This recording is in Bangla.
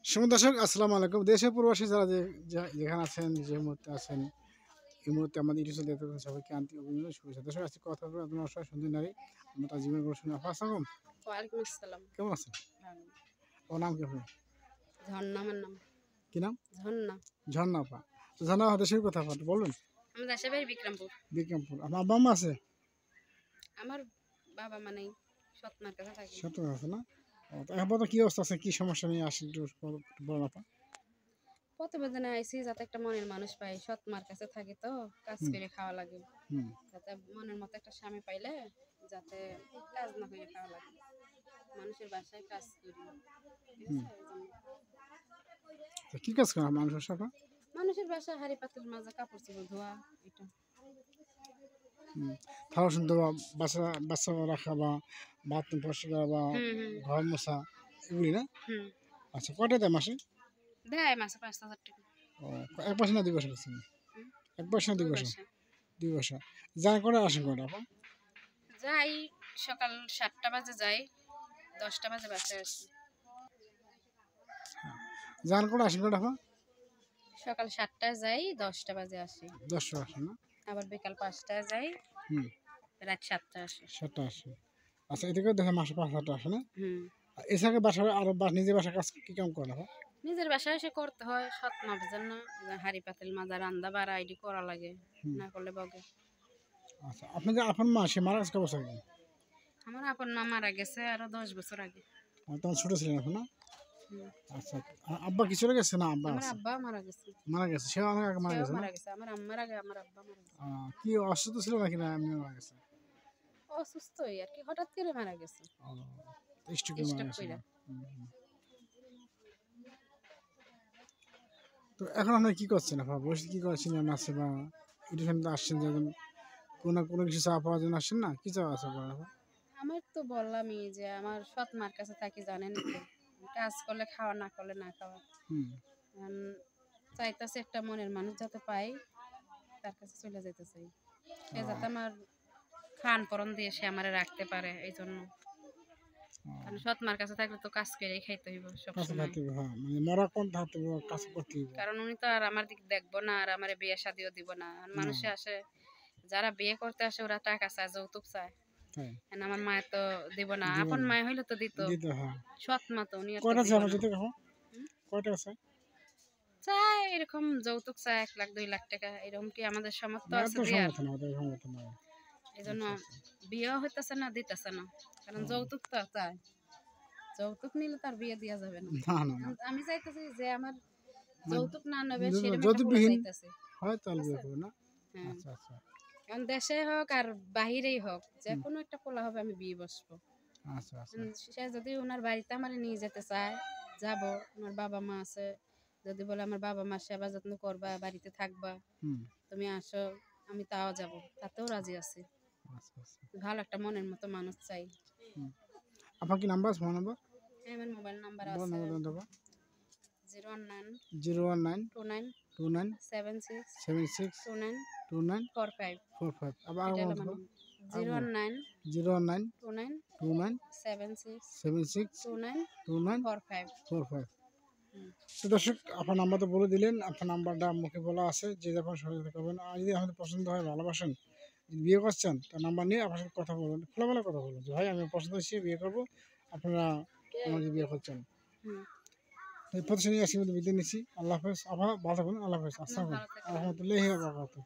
সুপ্রিয় দর্শক আসসালামু আলাইকুম। দেশে প্রবাসী যারা যেখানে আছেন, যে মুহূর্তে আছেন, এই মুহূর্তে আমাদের ইউটিউব দেখতে পাচ্ছেন, সবাইকে আন্তরিক অভিনন্দন শুভেচ্ছা। দর্শক আজকে কথা বলবো আপনার অসহায় সুন্দরী নারী আমরা তার জীবন গল্প শুনে। আপা আসসালাম, ওয়ালাইকুম আসসালাম। কেমন আছেন? ভালো। ওর নাম কি আপনার? ঝর্ণা আমার নাম। কি নাম? ঝর্ণা। ঝর্ণা আপা। তো ঝর্ণা আপা দেশের কথা আপা বলুন। আমার দেশের বাড়ি বিক্রমপুর। বিক্রমপুর। আপনার আব্বা আম্মা আছে? আমার বাবা মা নেই, সৎ মার কাছে থাকি। সত্য আছে না? তো এখন কি অবস্থা আছে, কি সমস্যা নিয়ে আসেন একটু বলুন আপা। প্রতিবেদনে আইসি যাতে একটা মনের মানুষ পাই, সৎ মার কাছে থাকি তো কাজ করে খাওয়া লাগে। যাতে মনের মতো একটা স্বামী পাইলে যাতে কাজ না হয়ে খাওয়া লাগে, মানুষের বাসায় কাজ করি। তো কি কাজ করেন মানুষের সাথে? মানুষের বাসায় হাড়ি পাতিল মাজা, কাপড় চোপড় ধোয়া, এটা খাওয়া শুনতে বা বাচ্চা রাখা বা বাথরুম পরিষ্কার বা ঘর মোছা এগুলি না? আচ্ছা, কয়টা দেয় মাসে? দেয় মাসে 5,000 টাকা। ও, এক পয়সা না 2 পয়সা দিচ্ছেন? এক পয়সা না 2 পয়সা? 2 পয়সা। যা করে আসেন কয়টা আপা? যাই সকাল 7টা বাজে যাই, 10টা বাজে বাসায় আসি। যান করে আসেন কয়টা আপা? সকাল 7টায় যাই, 10টা বাজে আসি। 10টা আসেন না? আবার বিকাল 5টায় যাই, রাত 7টায় আসি। 7টা আসে। আচ্ছা, এদিকে দেখেন মাসে 5,000 টাকা আসে না? হুম। এছাড়া বাসায় আরো নিজের বাসায় কাজ কি কাম করেন আপা? নিজের বাসায় এসে করতে হয়, সৎ মার জন্য হাড়ি পাতিল মাজা, রান্দা বাড়া আইডি করা লাগে, না করলে বগে। আচ্ছা, আপনি যে আপন মা সে মারা গেছে কত বছর আগে? আমার আপন মা মারা গেছে আরো 10 বছর আগে। তখন ছোট ছিলেন এখন না? আচ্ছা, আব্বা কি চলে গেছে না আব্বা আমার আছে? আব্বা মারা গেছে। মারা গেছে, সে অনেক আগে মারা সেও গেছে না? মারা গেছে, আমার আম্মার আগে আমার আব্বা মারা গেছে। কি অসুস্থ ছিল নাকি না এমনি মারা গেছে? অসুস্থই আর কি, হঠাৎ করে মারা গেছে। স্ট্রোকে মারা গেছে। তো এখন আপনি কি করছেন আপা? বসে কি করছেন আছে বা এডুকেশন আসছেন যে কোনো কিছু চা পাওয়ার জন্য আসছেন না? কি চা আছে আপনার আপা? আমার তো বললামই যে আমার সৎ মার কাছে থাকি, জানেন তো, কাজ করলে খাওয়া, না করলে না খাওয়া। চাইতেছে একটা মনের মানুষ যাতে পাই, তার কাছে চলে যেতে চাই, সে যাতে আমার খান পরন দিয়ে সে আমারে রাখতে পারে। এই জন্য কারণ সৎ মার কাছে থাকলে তো কাজ করে খাইতে হইব সবসময়, কারণ উনি তো আর আমার দিক দেখবো না, আর আমার বিয়ে শাদিও দিব না। মানুষে আসে, যারা বিয়ে করতে আসে ওরা টাকা চায়, যৌতুক চায়, আমার মায়ের তো দিব না। আপন মায় হইলে তো দিত, সৎ মা তো উনি চায় এরকম যৌতুক চায় 1 লাখ 2 লাখ টাকা, এরকম কি আমাদের সামর্থ্য আছে দেওয়ার? এই জন্য বিয়েও হইতেছে না, দিতেছে না, কারণ যৌতুক তো চায়। যৌতুক নিলে তার বিয়ে দেওয়া যাবে না। আমি চাইতেছি যে আমার যৌতুক না নেবে সেরকম একটা পোলা চাইতেছি। কারণ দেশে হোক আর বাহিরেই হোক, যে কোনো একটা পোলা হবে, আমি বিয়ে বসবো। সে যদি ওনার বাড়িতে আমার নিয়ে যেতে চায়, যাব। আমার বাবা মা আছে, যদি বলে আমার বাবা মা সেবা যত্ন করবা, বাড়িতে থাকবা, তুমি আসো, আমি তাও যাব, তাতেও রাজি আছি। ভালো একটা মনের মতো মানুষ চাই। আপনার কি নাম্বার আছে? Phone number? আমার মোবাইল নাম্বার আছে 019 29 76 76 29 29 45 45। আবার 019 29 29 29 76 76 29 29 45। 45। তো দর্শক, আপনার নাম্বার তো বলে দিলেন। আপনার নাম্বারটা মুখে বলা আছে, যে যখন সহযোগিতা করবেন, আর যদি আমাদের পছন্দ হয়, ভালোবাসেন, বিয়ে করছেন, তার নাম্বার নিয়ে আপনার সাথে কথা বলবেন, খোলামেলা কথা বলবেন যে ভাই আমি পছন্দ হয়েছি, বিয়ে করবো, আপনারা আমাকে বিয়ে করছেন। এই প্রতিষ্ঠানে আসি মধ্যে বিদায় নিচ্ছি। আল্লাহ হাফেজ। আবার ভালো থাকুন। আল্লাহ হাফেজ। আসসালামু আলাইকুম রহমতুল্লাহি ওয়া বারাকাতুহু।